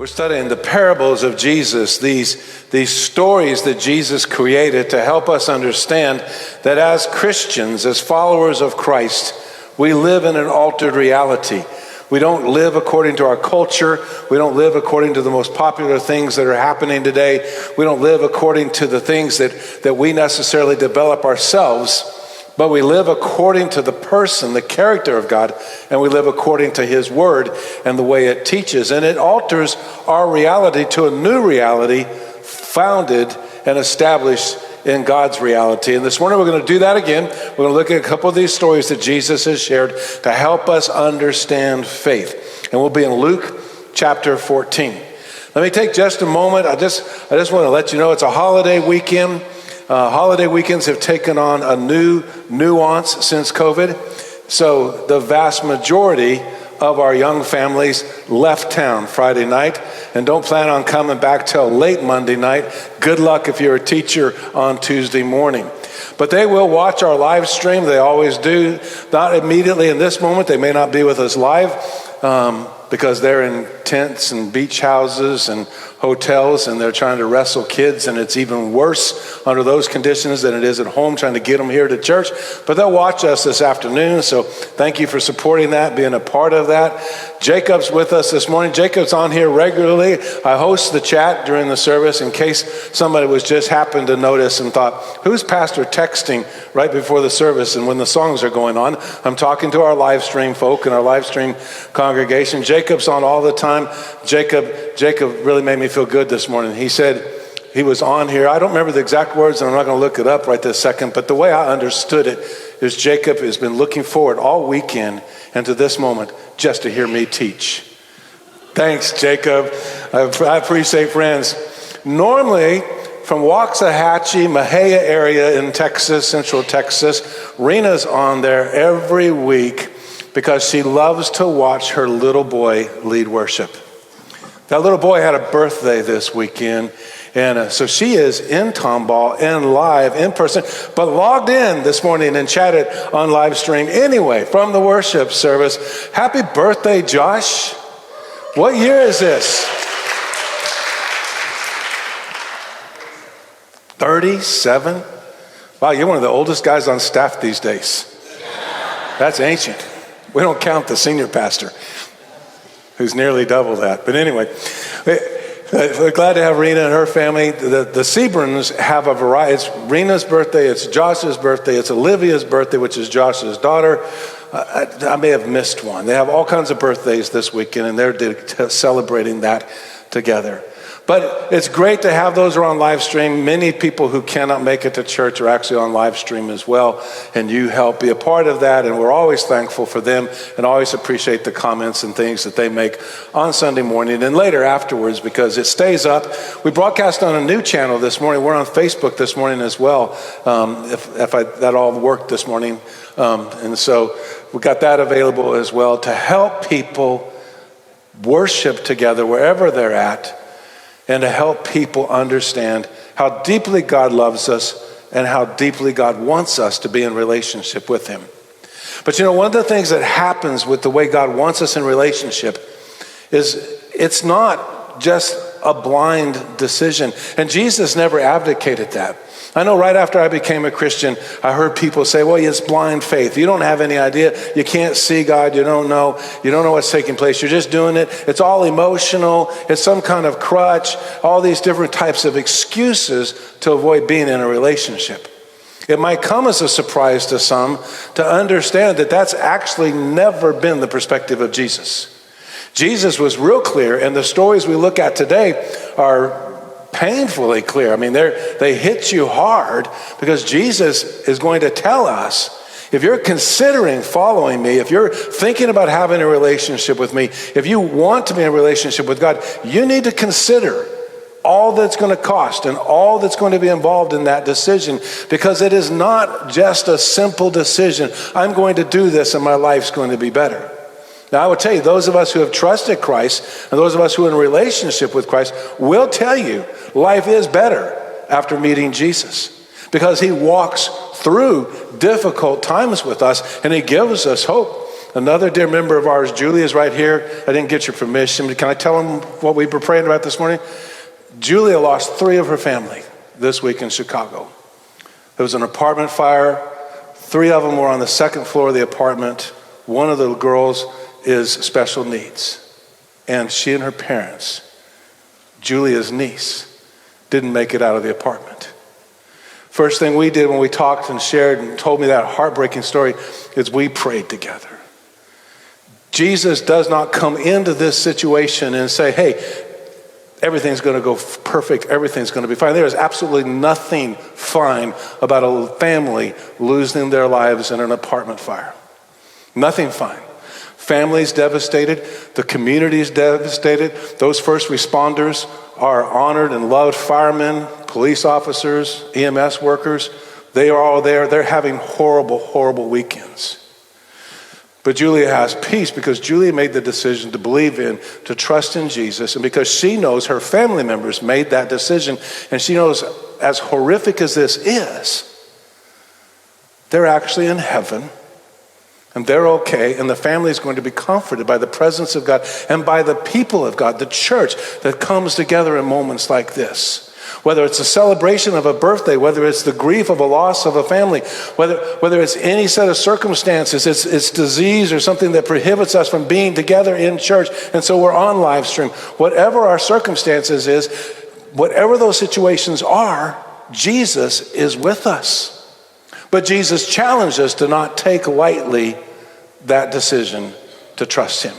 We're studying the parables of Jesus, these stories that Jesus created to help us understand that as Christians, as followers of Christ, we live in an altered reality. We don't live according to our culture. We don't live according to the most popular things that are happening today. We don't live according to the things that we necessarily develop ourselves, but we live according to the person, the character of God, and we live according to His Word and the way it teaches. And it alters our reality to a new reality founded and established in God's reality. And this morning we're going to do that again. We're going to look at a couple of these stories that Jesus has shared to help us understand faith. And we'll be in Luke chapter 14. Let me take just a moment. I just want to let you know it's a holiday weekend. Holiday weekends have taken on a new nuance since COVID. So the vast majority of our young families left town Friday night and don't plan on coming back till late Monday night. Good luck if you're a teacher on Tuesday morning. But they will watch our live stream. They always do. Not immediately in this moment. They may not be with us live because they're in tents and beach houses and hotels, and they're trying to wrestle kids, and it's even worse under those conditions than it is at home trying to get them here to church. But they'll watch us this afternoon, so thank you for supporting that, being a part of that. Jacob's with us this morning. Jacob's on here regularly. I host the chat during the service in case somebody was just happened to notice and thought, who's pastor texting right before the service and when the songs are going on? I'm talking to our live stream folk and our live stream congregation. Jacob's on all the time. Jacob really made me feel good this morning. He said he was on here. I don't remember the exact words, and I'm not going to look it up right this second, but the way I understood it is Jacob has been looking forward all weekend and to this moment just to hear me teach. Thanks, Jacob. I appreciate friends. Normally, from Waxahachie, Mahia area in Texas, Central Texas, Rena's on there every week because she loves to watch her little boy lead worship. That little boy had a birthday this weekend, and so she is in Tomball and live in person, but logged in this morning and chatted on live stream anyway from the worship service. Happy birthday, Josh. What year is this? 37? Wow, you're one of the oldest guys on staff these days. That's ancient. We don't count the senior pastor, who's nearly double that. But anyway, we're glad to have Rena and her family. The Seaburns have a variety. It's Rena's birthday, it's Josh's birthday, it's Olivia's birthday, which is Josh's daughter. I may have missed one. They have all kinds of birthdays this weekend, and they're celebrating that together. But it's great to have those who are on live stream. Many people who cannot make it to church are actually on live stream as well, and you help be a part of that, and we're always thankful for them and always appreciate the comments and things that they make on Sunday morning and later afterwards because it stays up. We broadcast on a new channel this morning. We're on Facebook this morning as well, that all worked this morning. And so we got that available as well to help people worship together wherever they're at, and to help people understand how deeply God loves us and how deeply God wants us to be in relationship with Him. But you know, one of the things that happens with the way God wants us in relationship is it's not just a blind decision. And Jesus never abdicated that. I know right after I became a Christian, I heard people say, well, it's blind faith. You don't have any idea. You can't see God. You don't know what's taking place. You're just doing it. It's all emotional. It's some kind of crutch, all these different types of excuses to avoid being in a relationship. It might come as a surprise to some to understand that that's actually never been the perspective of Jesus. Jesus was real clear, and the stories we look at today are painfully clear. I mean, they hit you hard because Jesus is going to tell us, if you're considering following me, if you're thinking about having a relationship with me, if you want to be in a relationship with God, you need to consider all that's going to cost and all that's going to be involved in that decision, because it is not just a simple decision. I'm going to do this and my life's going to be better. Now, I would tell you, those of us who have trusted Christ and those of us who are in a relationship with Christ will tell you life is better after meeting Jesus, because He walks through difficult times with us and He gives us hope. Another dear member of ours, Julie, is right here. I didn't get your permission, but can I tell them what we were praying about this morning? Julia lost 3 of her family this week in Chicago. There was an apartment fire. 3 of them were on the 2nd floor of the apartment. One of the girls is special needs. And she and her parents, Julia's niece, didn't make it out of the apartment. First thing we did when we talked and shared and told me that heartbreaking story is we prayed together. Jesus does not come into this situation and say, hey, everything's going to go perfect, everything's going to be fine. There is absolutely nothing fine about a family losing their lives in an apartment fire. Nothing fine. Families devastated, the community is devastated. Those first responders are honored and loved. Firemen, police officers, EMS workers, they are all there. They're having horrible, horrible weekends. But Julia has peace because Julia made the decision to believe in, to trust in Jesus, and because she knows her family members made that decision, and she knows as horrific as this is, they're actually in heaven, and they're okay, and the family is going to be comforted by the presence of God and by the people of God, the church that comes together in moments like this. Whether it's a celebration of a birthday, whether it's the grief of a loss of a family, whether it's any set of circumstances, it's disease or something that prohibits us from being together in church, and so we're on live stream. Whatever our circumstances is, whatever those situations are, Jesus is with us. But Jesus challenged us to not take lightly that decision to trust him.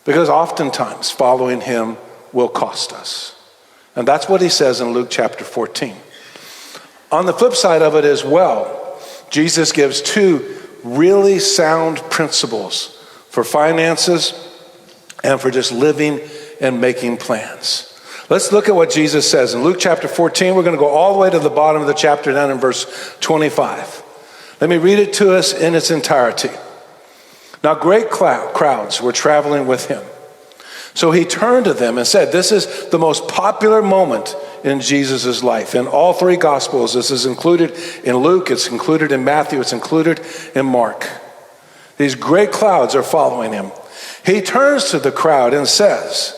Because oftentimes following him will cost us. And that's what he says in Luke chapter 14. On the flip side of it as well, Jesus gives 2 really sound principles for finances and for just living and making plans. Let's look at what Jesus says. In Luke chapter 14, we're going to go all the way to the bottom of the chapter down in verse 25. Let me read it to us in its entirety. Now great crowds were traveling with him. So he turned to them and said, this is the most popular moment in Jesus' life. In all 3 Gospels, this is included in Luke, it's included in Matthew, it's included in Mark. These great crowds are following him. He turns to the crowd and says,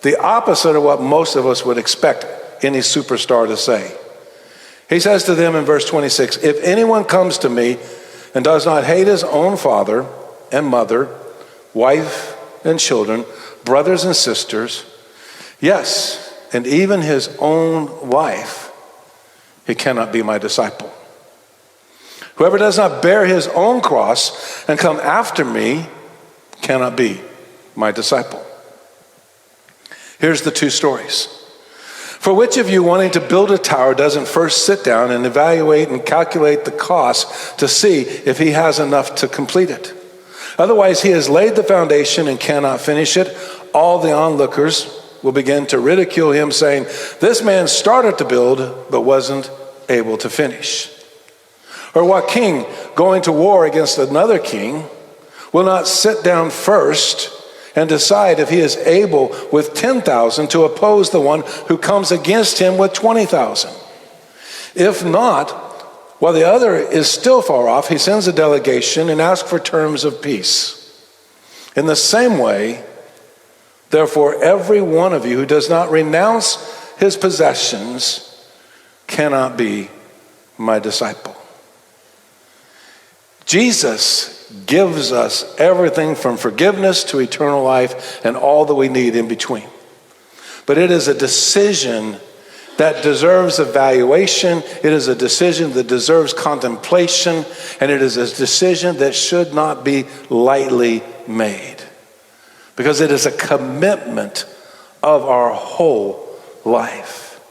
the opposite of what most of us would expect any superstar to say. He says to them in verse 26, if anyone comes to me and does not hate his own father and mother, wife and children, brothers and sisters, yes, and even his own wife, he cannot be my disciple. Whoever does not bear his own cross and come after me cannot be my disciple. Here's the 2 stories. For which of you wanting to build a tower doesn't first sit down and evaluate and calculate the cost to see if he has enough to complete it? Otherwise, he has laid the foundation and cannot finish it. All the onlookers will begin to ridicule him, saying, this man started to build, but wasn't able to finish. Or what king going to war against another king will not sit down first and decide if he is able with 10,000 to oppose the one who comes against him with 20,000? If not, while the other is still far off, he sends a delegation and asks for terms of peace. In the same way, therefore, every one of you who does not renounce his possessions cannot be my disciple. Jesus gives us everything from forgiveness to eternal life and all that we need in between. But it is a decision that deserves evaluation. It is a decision that deserves contemplation, and it is a decision that should not be lightly made, because it is a commitment of our whole life.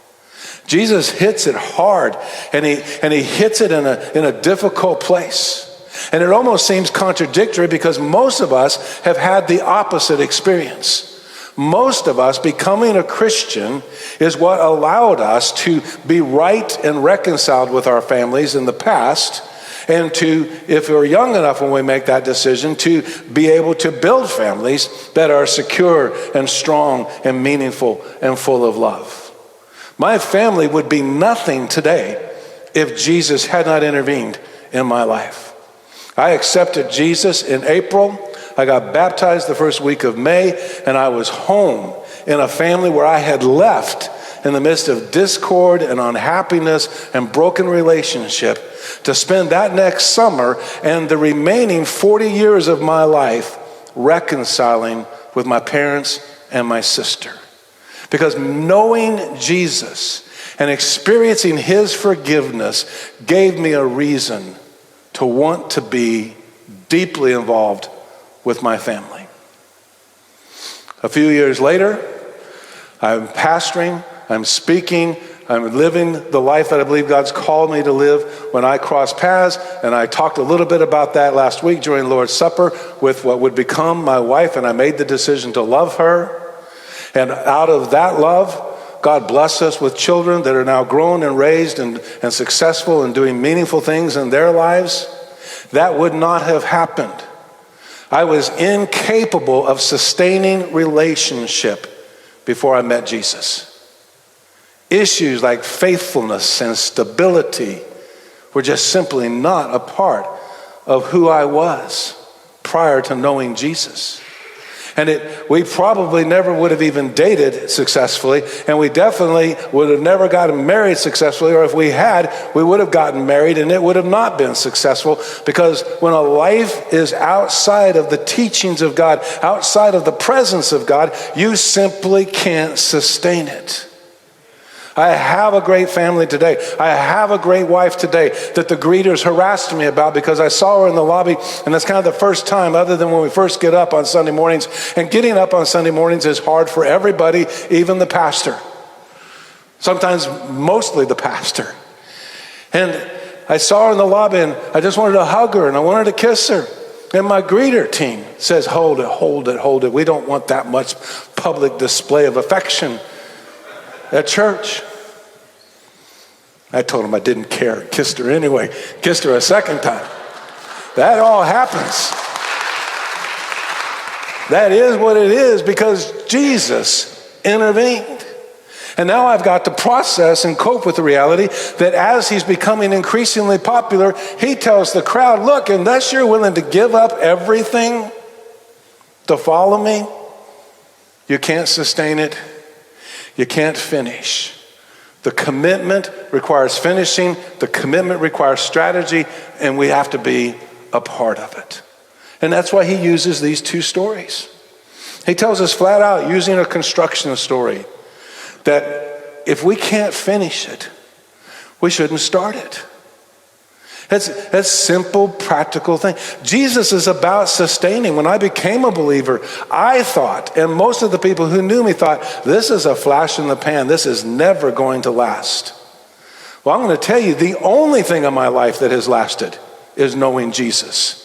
Jesus hits it hard, and he hits it in a difficult place. And it almost seems contradictory because most of us have had the opposite experience. Most of us becoming a Christian is what allowed us to be right and reconciled with our families in the past, and to, if we're young enough when we make that decision, to be able to build families that are secure and strong and meaningful and full of love. My family would be nothing today if Jesus had not intervened in my life. I accepted Jesus in April. I got baptized the first week of May, and I was home in a family where I had left in the midst of discord and unhappiness and broken relationship to spend that next summer and the remaining 40 years of my life reconciling with my parents and my sister. Because knowing Jesus and experiencing his forgiveness gave me a reason to want to be deeply involved with my family. A few years later, I'm pastoring, I'm speaking, I'm living the life that I believe God's called me to live when I cross paths, and I talked a little bit about that last week during Lord's Supper with what would become my wife, and I made the decision to love her. And out of that love, God blessed us with children that are now grown and raised and successful and doing meaningful things in their lives. That would not have happened. I was incapable of sustaining relationship before I met Jesus. Issues like faithfulness and stability were just simply not a part of who I was prior to knowing Jesus. And we probably never would have even dated successfully, and we definitely would have never gotten married successfully, or if we had, we would have gotten married and it would have not been successful, because when a life is outside of the teachings of God, outside of the presence of God, you simply can't sustain it. I have a great family today. I have a great wife today that the greeters harassed me about because I saw her in the lobby, and that's kind of the first time other than when we first get up on Sunday mornings. And getting up on Sunday mornings is hard for everybody, even the pastor. Sometimes mostly the pastor. And I saw her in the lobby and I just wanted to hug her and I wanted to kiss her. And my greeter team says, hold it. We don't want that much public display of affection at church. I told him I didn't care. Kissed her anyway. Kissed her a second time. That all happens. That is what it is because Jesus intervened. And now I've got to process and cope with the reality that as he's becoming increasingly popular, he tells the crowd, look, unless you're willing to give up everything to follow me, you can't sustain it. You can't finish. The commitment requires finishing. The commitment requires strategy, and we have to be a part of it. And that's why he uses these two stories. He tells us flat out, using a construction story, that if we can't finish it, we shouldn't start it. That's simple, practical thing. Jesus is about sustaining. When I became a believer, I thought, and most of the people who knew me thought, this is a flash in the pan. This is never going to last. Well, I'm going to tell you, the only thing in my life that has lasted is knowing Jesus.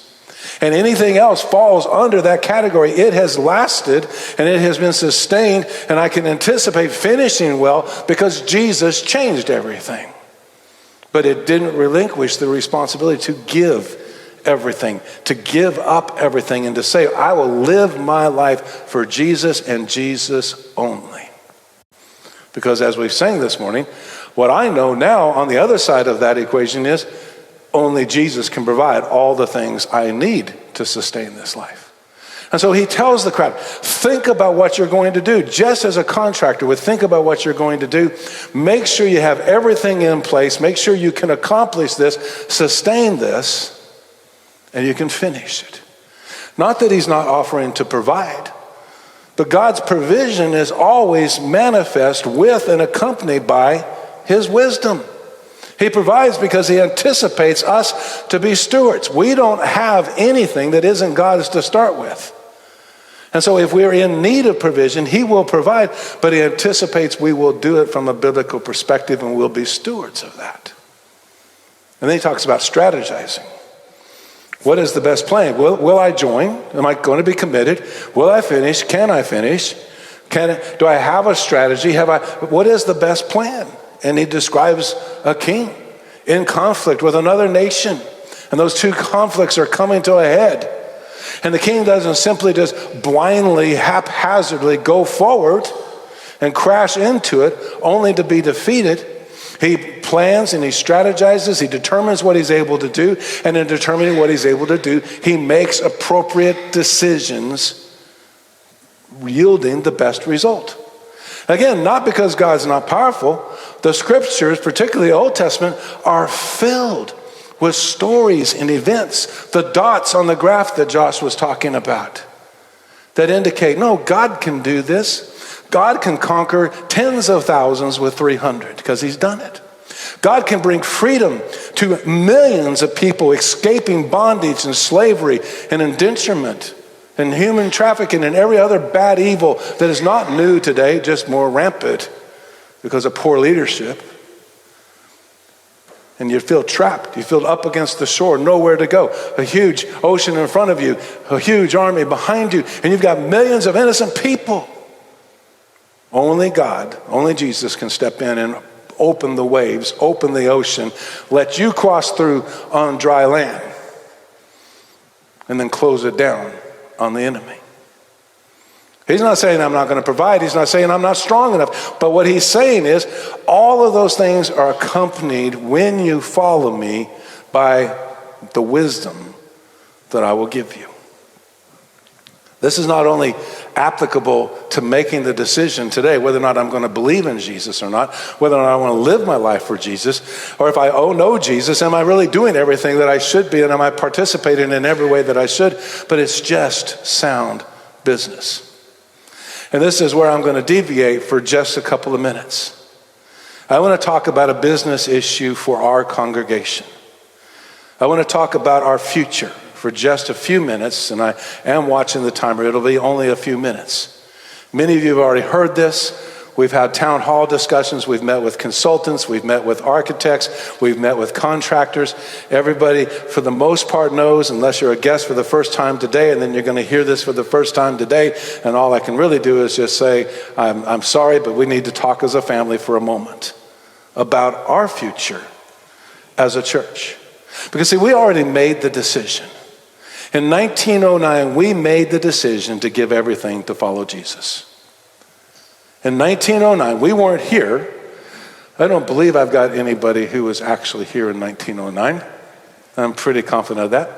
And anything else falls under that category. It has lasted and it has been sustained, and I can anticipate finishing well because Jesus changed everything. But it didn't relinquish the responsibility to give everything, to give up everything, and to say, I will live my life for Jesus and Jesus only. Because as we've sang this morning, what I know now on the other side of that equation is only Jesus can provide all the things I need to sustain this life. And so he tells the crowd, think about what you're going to do. Just as a contractor would think about what you're going to do, make sure you have everything in place. Make sure you can accomplish this, sustain this, and you can finish it. Not that he's not offering to provide, but God's provision is always manifest with and accompanied by his wisdom. He provides because he anticipates us to be stewards. We don't have anything that isn't God's to start with. And so if we're in need of provision, he will provide, but he anticipates we will do it from a biblical perspective and we'll be stewards of that. And then he talks about strategizing. What is the best plan? Will I join? Am I going to be committed? Will I finish? Can I finish? Do I have a strategy? What is the best plan? And he describes a king in conflict with another nation. And those two conflicts are coming to a head. And the king doesn't simply just blindly, haphazardly go forward and crash into it only to be defeated. He plans and he strategizes, he determines what he's able to do, and in determining what he's able to do, he makes appropriate decisions, yielding the best result. Again, not because God's not powerful. The scriptures, particularly the Old Testament, are filled with stories and events, the dots on the graph that Josh was talking about, that indicate, no, God can do this. God can conquer tens of thousands with 300 because he's done it. God can bring freedom to millions of people escaping bondage and slavery and indenturement and human trafficking and every other bad evil that is not new today, just more rampant because of poor leadership. And you feel trapped. You feel up against the shore, nowhere to go. A huge ocean in front of you, a huge army behind you, and you've got millions of innocent people. Only God, only Jesus can step in and open the waves, open the ocean, let you cross through on dry land, and then close it down on the enemy. He's not saying I'm not going to provide. He's not saying I'm not strong enough. But what he's saying is all of those things are accompanied when you follow me by the wisdom that I will give you. This is not only applicable to making the decision today, whether or not I'm going to believe in Jesus or not, whether or not I want to live my life for Jesus, or if I know Jesus, am I really doing everything that I should be, and am I participating in every way that I should? But it's just sound business. And this is where I'm going to deviate for just a couple of minutes. I want to talk about a business issue for our congregation. I want to talk about our future for just a few minutes, and I am watching the timer. It'll be only a few minutes. Many of you have already heard this. We've had town hall discussions. We've met with consultants. We've met with architects. We've met with contractors. Everybody, for the most part, knows, unless you're a guest for the first time today, and then you're going to hear this for the first time today, and all I can really do is just say, I'm sorry, but we need to talk as a family for a moment about our future as a church. Because, see, we already made the decision. In 1909, we made the decision to give everything to follow Jesus. In 1909, we weren't here. I don't believe I've got anybody who was actually here in 1909. I'm pretty confident of that.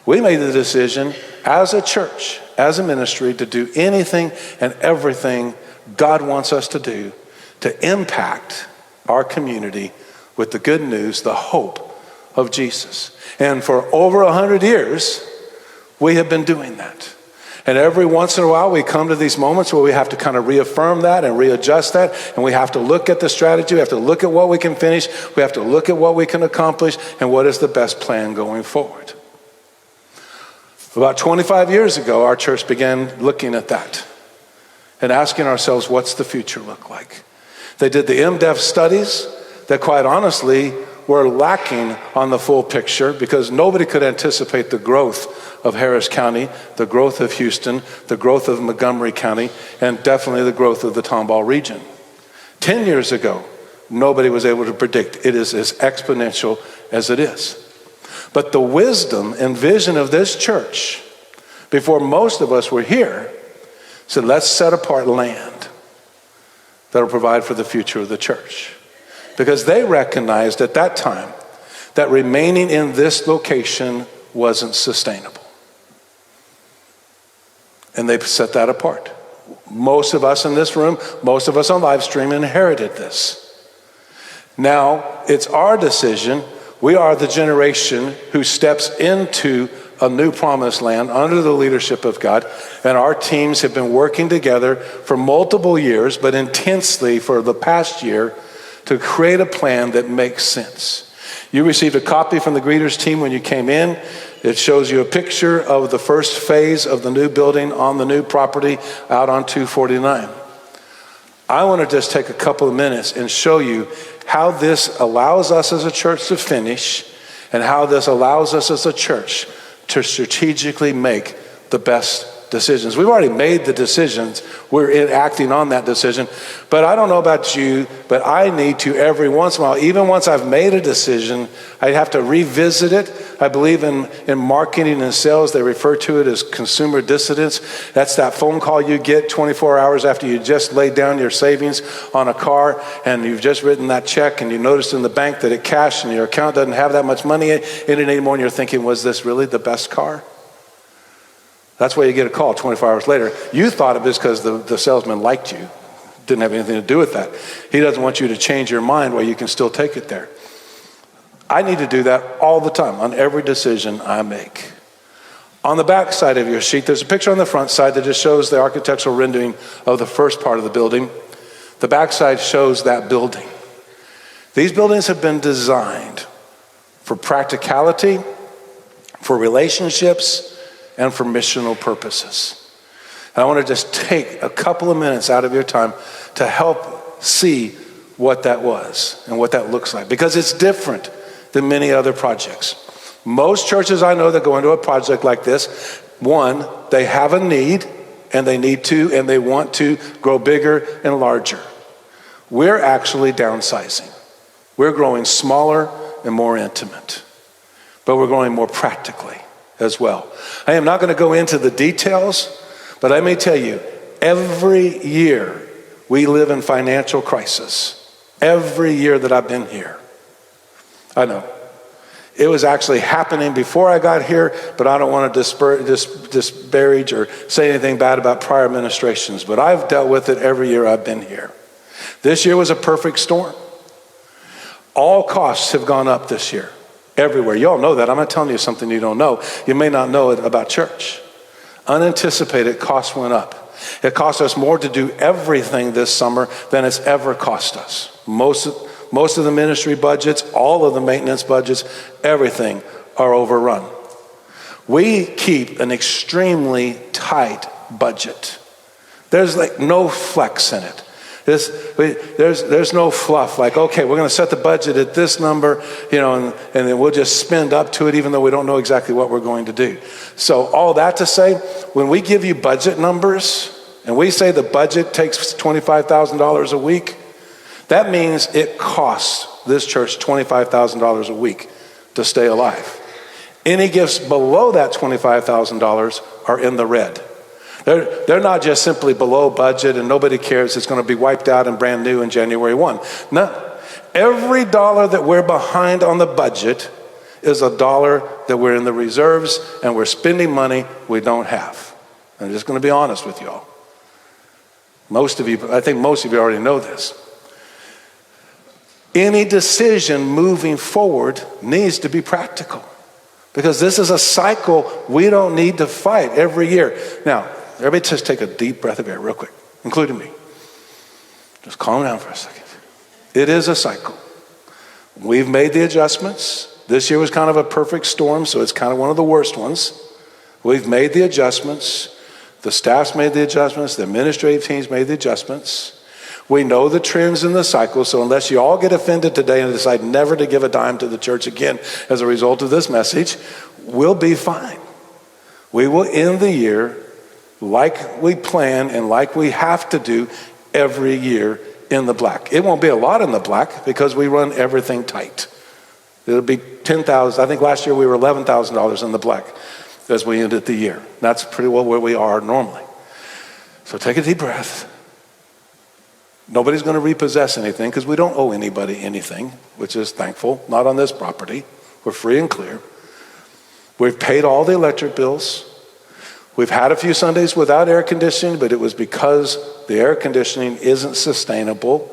We made the decision as a church, as a ministry, to do anything and everything God wants us to do to impact our community with the good news, the hope of Jesus. And for over 100 years, we have been doing that. And every once in a while, we come to these moments where we have to kind of reaffirm that and readjust that. And we have to look at the strategy. We have to look at what we can finish. We have to look at what we can accomplish and what is the best plan going forward. About 25 years ago, our church began looking at that and asking ourselves, what's the future look like? They did the in-depth studies that, quite honestly, were lacking on the full picture because nobody could anticipate the growth of Harris County, the growth of Houston, the growth of Montgomery County, and definitely the growth of the Tomball region. 10 years ago, nobody was able to predict it is as exponential as it is. But the wisdom and vision of this church, before most of us were here, said, let's set apart land that will provide for the future of the church. Because they recognized at that time that remaining in this location wasn't sustainable. And they set that apart. Most of us in this room, most of us on live stream inherited this. Now it's our decision. We are the generation who steps into a new promised land under the leadership of God. And our teams have been working together for multiple years, but intensely for the past year, to create a plan that makes sense. You received a copy from the greeters team when you came in. It shows you a picture of the first phase of the new building on the new property out on 249. I want to just take a couple of minutes and show you how this allows us as a church to finish and how this allows us as a church to strategically make the best decisions. We've already made the decisions. We're acting on that decision. But I don't know about you, but I need to every once in a while, even once I've made a decision, I have to revisit it. I believe in marketing and sales, they refer to it as consumer dissidence. That's that phone call you get 24 hours after you just laid down your savings on a car and you've just written that check and you noticed in the bank that it cashed and your account doesn't have that much money in it anymore, and you're thinking, was this really the best car? That's why you get a call 24 hours later. You thought it was because the salesman liked you. Didn't have anything to do with that. He doesn't want you to change your mind while you can still take it there. I need to do that all the time on every decision I make. On the back side of your sheet, there's a picture on the front side that just shows the architectural rendering of the first part of the building. The back side shows that building. These buildings have been designed for practicality, for relationships, and for missional purposes. And I want to just take a couple of minutes out of your time to help see what that was and what that looks like, because it's different than many other projects. Most churches I know that go into a project like this, one, they have a need and they need to and they want to grow bigger and larger. We're actually downsizing. We're growing smaller and more intimate, but we're growing more practically as well. I am not going to go into the details, but I may tell you, every year we live in financial crisis. Every year that I've been here. I know. It was actually happening before I got here, but I don't want to disparage or say anything bad about prior administrations, but I've dealt with it every year I've been here. This year was a perfect storm. All costs have gone up this year. Everywhere. You all know that. I'm not telling you something you don't know. You may not know it about church. Unanticipated costs went up. It cost us more to do everything this summer than it's ever cost us. Most of the ministry budgets, all of the maintenance budgets, everything are overrun. We keep an extremely tight budget. There's like no flex in it. There's no fluff, like, okay, we're going to set the budget at this number, and then we'll just spend up to it even though we don't know exactly what we're going to do. So all that to say, when we give you budget numbers and we say the budget takes $25,000 a week, that means it costs this church $25,000 a week to stay alive. Any gifts below that $25,000 are in the red. They're not just simply below budget and nobody cares, it's going to be wiped out and brand new in January 1. No. Every dollar that we're behind on the budget is a dollar that we're in the reserves and we're spending money we don't have. I'm just going to be honest with you all. I think most of you already know this. Any decision moving forward needs to be practical, because this is a cycle we don't need to fight every year. Now, everybody just take a deep breath of air real quick, including me. Just calm down for a second. It is a cycle. We've made the adjustments. This year was kind of a perfect storm, so it's kind of one of the worst ones. We've made the adjustments. The staff's made the adjustments. The administrative team's made the adjustments. We know the trends in the cycle, so unless you all get offended today and decide never to give a dime to the church again as a result of this message, we'll be fine. We will end the year like we plan and like we have to do every year in the black. It won't be a lot in the black because we run everything tight. It'll be $10,000. I think last year we were $11,000 in the black as we ended the year. That's pretty well where we are normally. So take a deep breath. Nobody's going to repossess anything because we don't owe anybody anything, which is thankful. Not on this property. We're free and clear. We've paid all the electric bills. We've had a few Sundays without air conditioning, but it was because the air conditioning isn't sustainable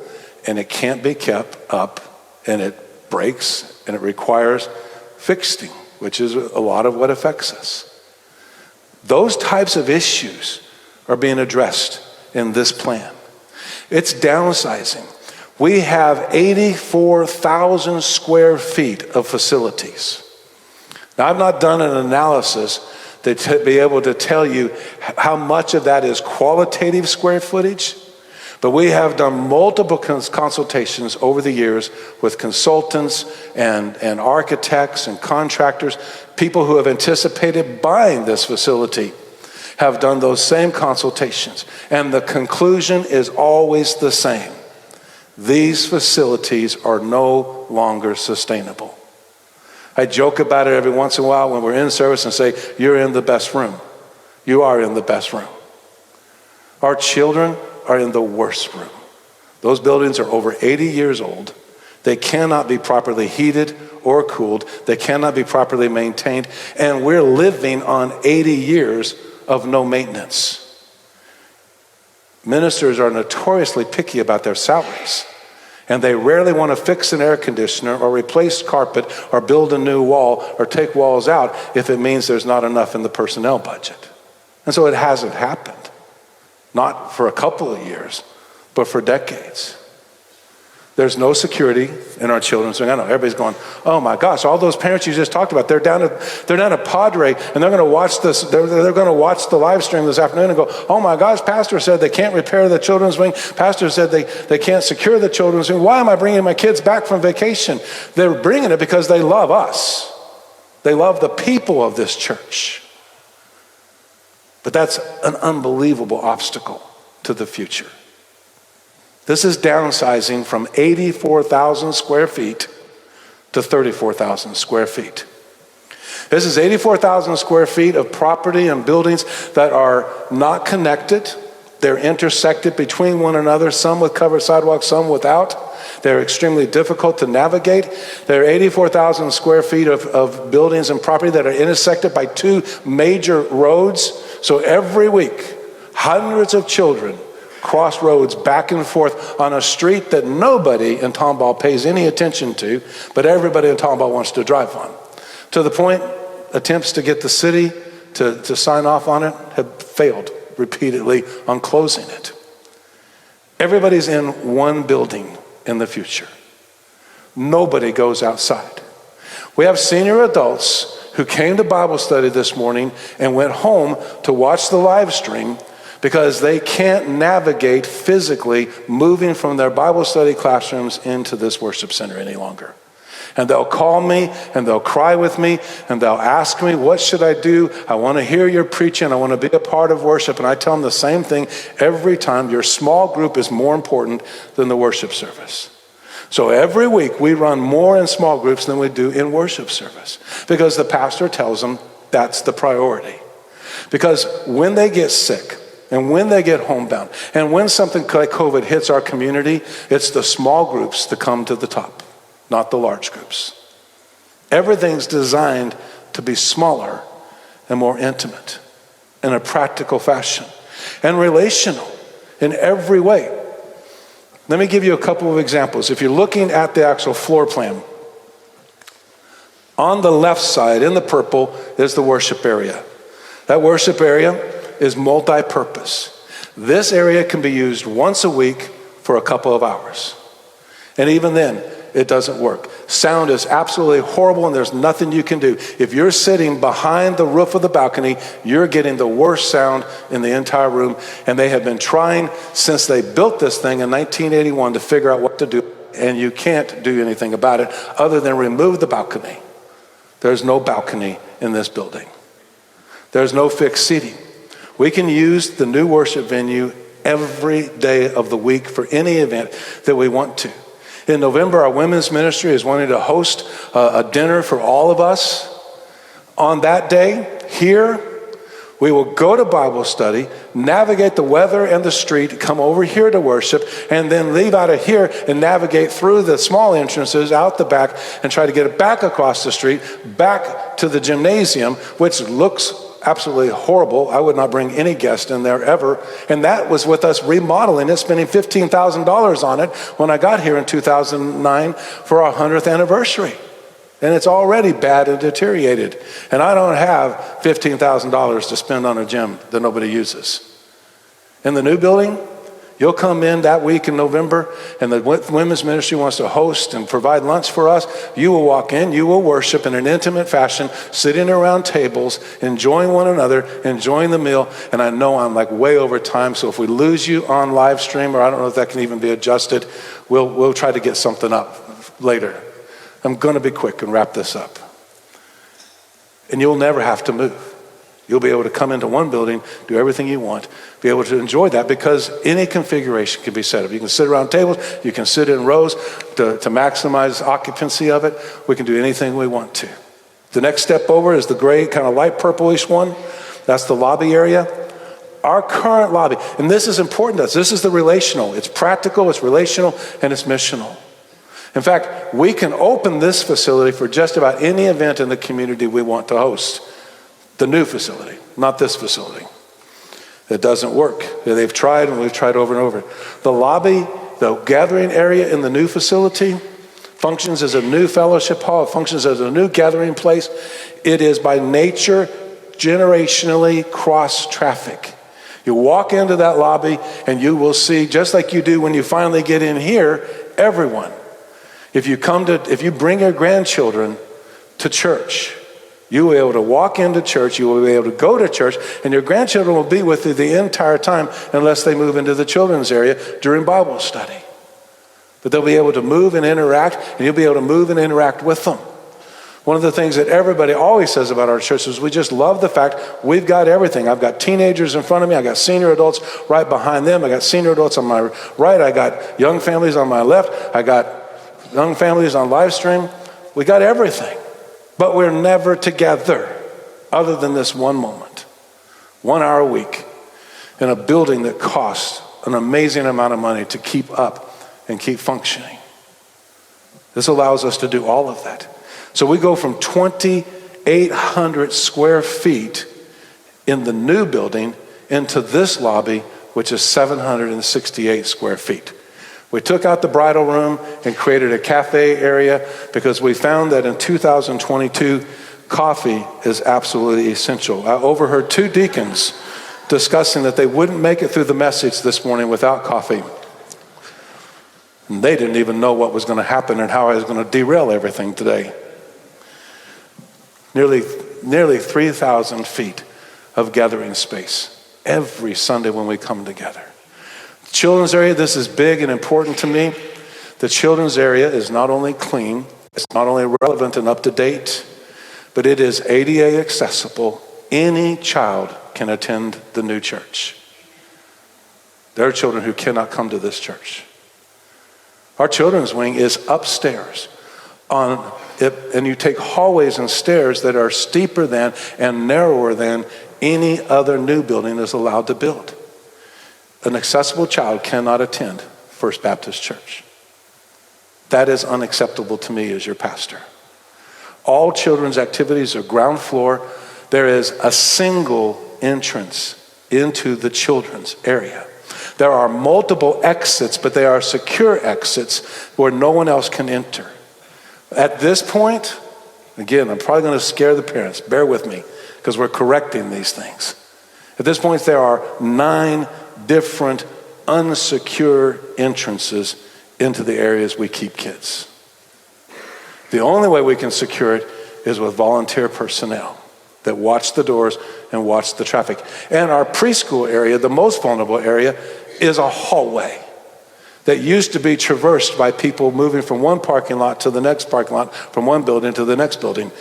and it can't be kept up and it breaks and it requires fixing, which is a lot of what affects us. Those types of issues are being addressed in this plan. It's downsizing. We have 84,000 square feet of facilities. Now, I've not done an analysis to be able to tell you how much of that is qualitative square footage, but we have done multiple consultations over the years with consultants and architects and contractors, people who have anticipated buying this facility. have done those same consultations, and the conclusion is always the same. These facilities are no longer sustainable. I joke about it every once in a while when we're in service and say, you're in the best room. You are in the best room. Our children are in the worst room. Those buildings are over 80 years old. They cannot be properly heated or cooled. They cannot be properly maintained. And we're living on 80 years of no maintenance. Ministers are notoriously picky about their salaries. And they rarely want to fix an air conditioner or replace carpet or build a new wall or take walls out if it means there's not enough in the personnel budget. And so it hasn't happened. Not for a couple of years, but for decades. There's no security in our children's wing. I know everybody's going, oh my gosh, all those parents you just talked about, they're down at Padre and they're going to watch this. They're going to watch the live stream this afternoon and go, oh my gosh, pastor said they can't repair the children's wing. Pastor said they can't secure the children's wing. Why am I bringing my kids back from vacation? They're bringing it because they love us. They love the people of this church. But that's an unbelievable obstacle to the future. This is downsizing from 84,000 square feet to 34,000 square feet. This is 84,000 square feet of property and buildings that are not connected. They're intersected between one another, some with covered sidewalks, some without. They're extremely difficult to navigate. There are 84,000 square feet of buildings and property that are intersected by two major roads. So every week, hundreds of children cross roads back and forth on a street that nobody in Tomball pays any attention to, but everybody in Tomball wants to drive on. To the point, attempts to get the city to sign off on it have failed repeatedly on closing it. Everybody's in one building in the future. Nobody goes outside. We have senior adults who came to Bible study this morning and went home to watch the live stream because they can't navigate physically moving from their Bible study classrooms into this worship center any longer. And they'll call me and they'll cry with me and they'll ask me, what should I do? I want to hear your preaching. I want to be a part of worship. And I tell them the same thing every time. Your small group is more important than the worship service. So every week we run more in small groups than we do in worship service because the pastor tells them that's the priority. Because when they get sick, and when they get homebound, and when something like COVID hits our community, it's the small groups that come to the top, not the large groups. Everything's designed to be smaller and more intimate in a practical fashion and relational in every way. Let me give you a couple of examples. If you're looking at the actual floor plan, on the left side in the purple is the worship area. That worship area is multi-purpose. This area can be used once a week for a couple of hours. And even then, it doesn't work. Sound is absolutely horrible and there's nothing you can do. If you're sitting behind the roof of the balcony, you're getting the worst sound in the entire room. And they have been trying since they built this thing in 1981 to figure out what to do. And you can't do anything about it other than remove the balcony. There's no balcony in this building. There's no fixed seating. We can use the new worship venue every day of the week for any event that we want to. In November, our women's ministry is wanting to host a dinner for all of us. On that day, here, we will go to Bible study, navigate the weather and the street, come over here to worship, and then leave out of here and navigate through the small entrances out the back and try to get it back across the street, back to the gymnasium, which looks absolutely horrible. I would not bring any guest in there ever. And that was with us remodeling it, spending $15,000 on it when I got here in 2009 for our 100th anniversary. And it's already bad and deteriorated. And I don't have $15,000 to spend on a gym that nobody uses. In the new building, you'll come in that week in November and the women's ministry wants to host and provide lunch for us. You will walk in, you will worship in an intimate fashion, sitting around tables, enjoying one another, enjoying the meal. And I know I'm like way over time, so if we lose you on live stream, or I don't know if that can even be adjusted, we'll try to get something up later. I'm going to be quick and wrap this up. And you'll never have to move. You'll be able to come into one building, do everything you want, be able to enjoy that because any configuration can be set up. You can sit around tables, you can sit in rows to maximize occupancy of it. We can do anything we want to. The next step over is the gray, kind of light purplish one. That's the lobby area. Our current lobby, and this is important to us, this is the relational. It's practical, it's relational, and it's missional. In fact, we can open this facility for just about any event in the community we want to host. The new facility, not this facility. It doesn't work. They've tried and we've tried over and over. The lobby, the gathering area in the new facility functions as a new fellowship hall. It functions as a new gathering place. It is by nature generationally cross traffic. You walk into that lobby and you will see, just like you do when you finally get in here, everyone. If you bring your grandchildren to church, you will be able to walk into church, you will be able to go to church, and your grandchildren will be with you the entire time unless they move into the children's area during Bible study. But they'll be able to move and interact, and you'll be able to move and interact with them. One of the things that everybody always says about our church is we just love the fact we've got everything. I've got teenagers in front of me. I got senior adults right behind them. I got senior adults on my right. I got young families on my left. I got young families on live stream. We got everything. But we're never together other than this one moment, 1 hour a week in a building that costs an amazing amount of money to keep up and keep functioning. This allows us to do all of that. So we go from 2,800 square feet in the new building into this lobby, which is 768 square feet. We took out the bridal room and created a cafe area because we found that in 2022, coffee is absolutely essential. I overheard 2 deacons discussing that they wouldn't make it through the message this morning without coffee. And they didn't even know what was going to happen and how I was going to derail everything today. Nearly 3,000 feet of gathering space every Sunday when we come together. Children's area, this is big and important to me. The children's area is not only clean, it's not only relevant and up to date, but it is ADA accessible. Any child can attend the new church. There are children who cannot come to this church. Our children's wing is upstairs on it, and you take hallways and stairs that are steeper than and narrower than any other new building is allowed to build. An accessible child cannot attend First Baptist Church. That is unacceptable to me as your pastor. All children's activities are ground floor. There is a single entrance into the children's area. There are multiple exits, but they are secure exits where no one else can enter. At this point, again, I'm probably going to scare the parents. Bear with me because we're correcting these things. At this point, there are 9 different unsecure entrances into the areas we keep kids. The only way we can secure it is with volunteer personnel that watch the doors and watch the traffic. And our preschool area, the most vulnerable area, is a hallway that used to be traversed by people moving from one parking lot to the next parking lot, from one building to the next building.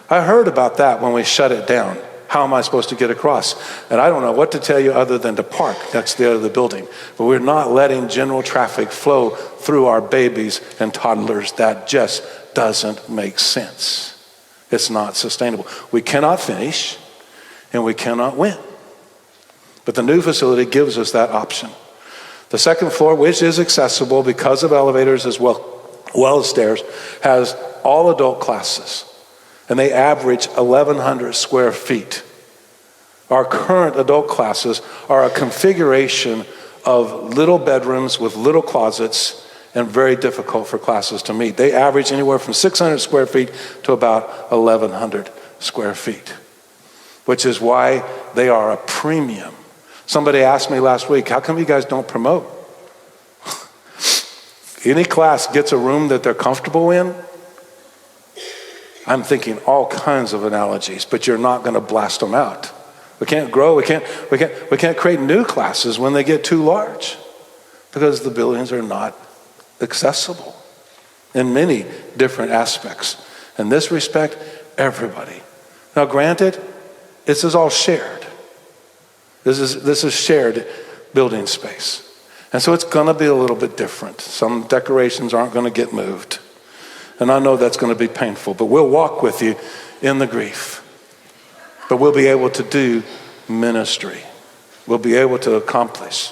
I heard about that when we shut it down. How am I supposed to get across? And I don't know what to tell you other than to park next to the other building. But we're not letting general traffic flow through our babies and toddlers. That just doesn't make sense. It's not sustainable. We cannot finish and we cannot win. But the new facility gives us that option. The second floor, which is accessible because of elevators as well as stairs, has all adult classes. And they average 1,100 square feet. Our current adult classes are a configuration of little bedrooms with little closets and very difficult for classes to meet. They average anywhere from 600 square feet to about 1,100 square feet, which is why they are a premium. Somebody asked me last week, how come you guys don't promote? Any class gets a room that they're comfortable in. I'm thinking all kinds of analogies, but you're not going to blast them out. We can't grow. We can't create new classes when they get too large because the buildings are not accessible in many different aspects. In this respect, everybody. Now, granted, This is all shared. This is shared building space. And so it's going to be a little bit different. Some decorations aren't going to get moved. And I know that's going to be painful, but we'll walk with you in the grief. But we'll be able to do ministry. We'll be able to accomplish.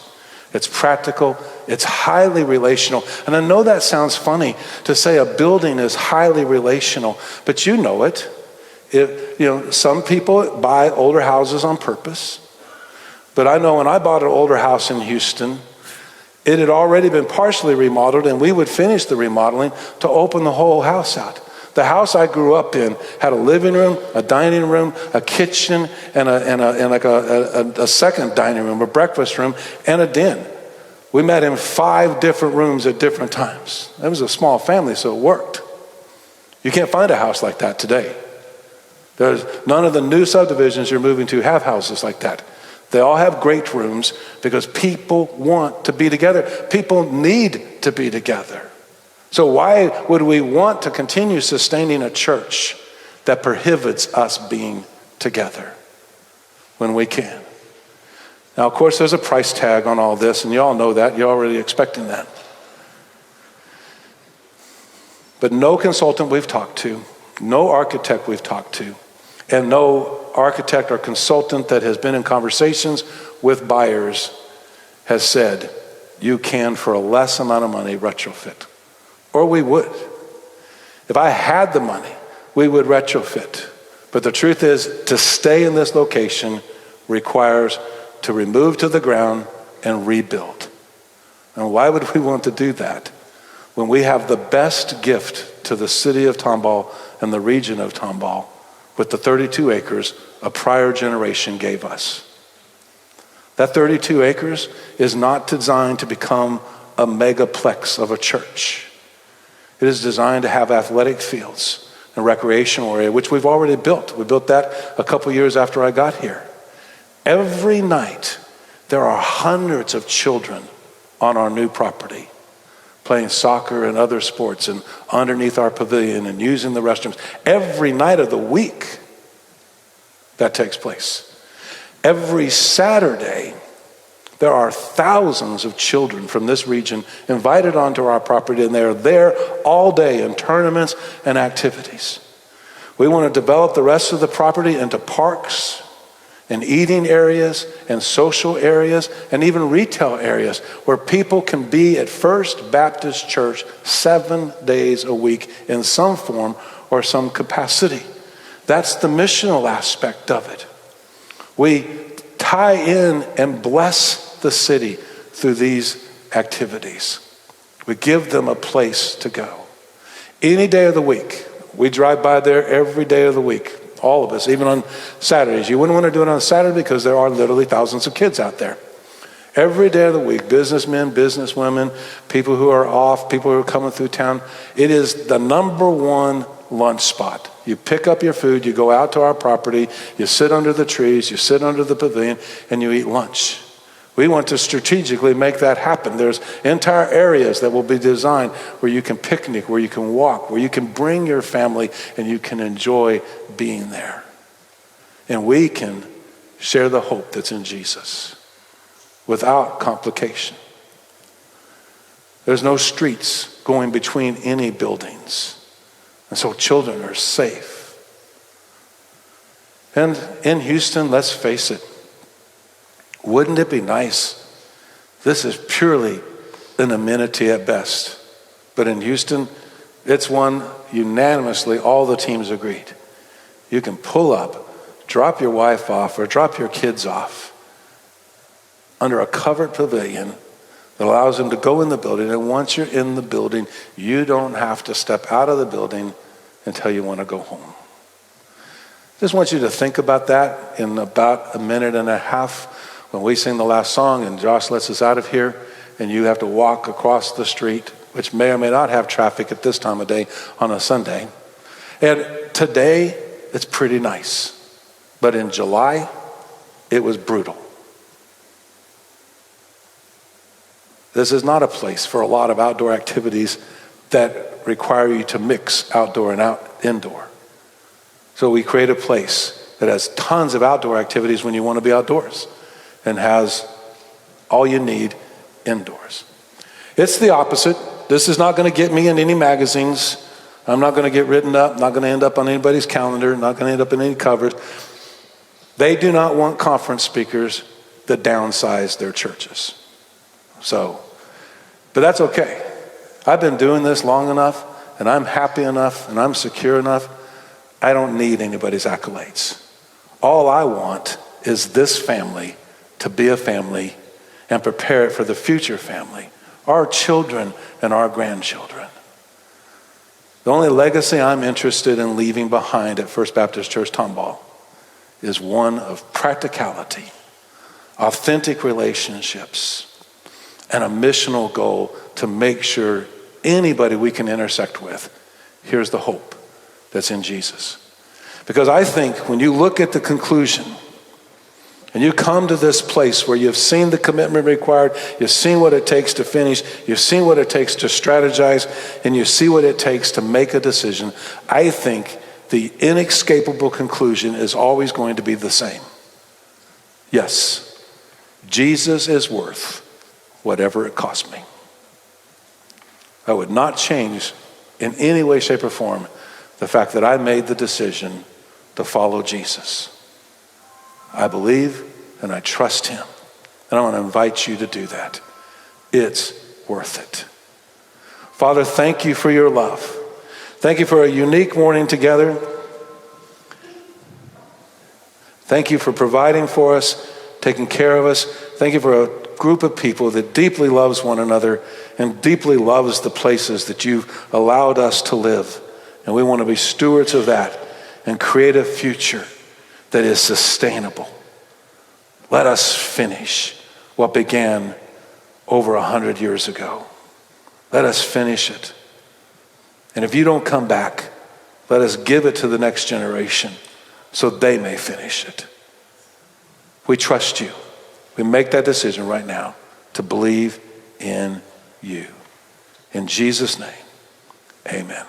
It's practical. It's highly relational. And I know that sounds funny to say a building is highly relational, but you know it. Some people buy older houses on purpose. But I know when I bought an older house in Houston, it had already been partially remodeled, and we would finish the remodeling to open the whole house out. The house I grew up in had a living room, a dining room, a kitchen, and a second dining room, a breakfast room, and a den. We met in 5 different rooms at different times. It was a small family, so it worked. You can't find a house like that today. There's none of the new subdivisions you're moving to have houses like that. They all have great rooms because people want to be together. People need to be together. So why would we want to continue sustaining a church that prohibits us being together when we can? Now, of course, there's a price tag on all this, and you all know that. You're already expecting that. But no consultant we've talked to, no architect we've talked to, and no architect or consultant that has been in conversations with buyers has said, you can, for a less amount of money, retrofit. Or we would. If I had the money, we would retrofit. But the truth is, to stay in this location requires to remove to the ground and rebuild. And why would we want to do that when we have the best gift to the city of Tomball and the region of Tomball with the 32 acres a prior generation gave us? That 32 acres is not designed to become a megaplex of a church. It is designed to have athletic fields and recreational area, which we've already built. We built that a couple years after I got here. Every night, there are hundreds of children on our new property playing soccer and other sports and underneath our pavilion and using the restrooms. Every night of the week, that takes place. Every Saturday, there are thousands of children from this region invited onto our property, and they're there all day in tournaments and activities. We want to develop the rest of the property into parks and eating areas and social areas and even retail areas where people can be at First Baptist Church 7 days a week in some form or some capacity. That's the missional aspect of it. We tie in and bless the city through these activities. We give them a place to go. Any day of the week. We drive by there every day of the week. All of us, even on Saturdays. You wouldn't want to do it on Saturday because there are literally thousands of kids out there. Every day of the week, businessmen, businesswomen, people who are off, people who are coming through town. It is the number one lunch spot. You pick up your food, you go out to our property, you sit under the trees, you sit under the pavilion, and you eat lunch. We want to strategically make that happen. There's entire areas that will be designed where you can picnic, where you can walk, where you can bring your family and you can enjoy being there. And we can share the hope that's in Jesus without complication. There's no streets going between any buildings. And so children are safe. And in Houston, let's face it, wouldn't it be nice? This is purely an amenity at best. But in Houston, it's one unanimously all the teams agreed. You can pull up, drop your wife off or drop your kids off under a covered pavilion that allows them to go in the building. And once you're in the building, you don't have to step out of the building until you want to go home. Just want you to think about that in about a minute and a half when we sing the last song and Josh lets us out of here and you have to walk across the street, which may or may not have traffic at this time of day on a Sunday. And today, it's pretty nice. But in July, it was brutal. This is not a place for a lot of outdoor activities that require you to mix outdoor and indoor. So we create a place that has tons of outdoor activities when you want to be outdoors and has all you need indoors. It's the opposite. This is not going to get me in any magazines. I'm not going to get written up, not going to end up on anybody's calendar, not going to end up in any covers. They do not want conference speakers that downsize their churches. But that's okay. I've been doing this long enough, and I'm happy enough, and I'm secure enough. I don't need anybody's accolades. All I want is this family to be a family and prepare it for the future family, our children and our grandchildren. The only legacy I'm interested in leaving behind at First Baptist Church Tomball is one of practicality, authentic relationships, and a missional goal to make sure anybody we can intersect with hears the hope that's in Jesus. Because I think when you look at the conclusion and you come to this place where you've seen the commitment required, you've seen what it takes to finish, you've seen what it takes to strategize, and you see what it takes to make a decision, I think the inescapable conclusion is always going to be the same. Yes, Jesus is worth whatever it costs me. I would not change in any way, shape, or form the fact that I made the decision to follow Jesus. I believe and I trust him. And I want to invite you to do that. It's worth it. Father, thank you for your love. Thank you for a unique morning together. Thank you for providing for us, taking care of us. Thank you for a group of people that deeply loves one another and deeply loves the places that you've allowed us to live. And we want to be stewards of that and create a future that is sustainable. Let us finish what began over 100 years ago. Let us finish it. And if you don't come back, let us give it to the next generation so they may finish it. We trust you. We make that decision right now to believe in you. In Jesus' name, amen.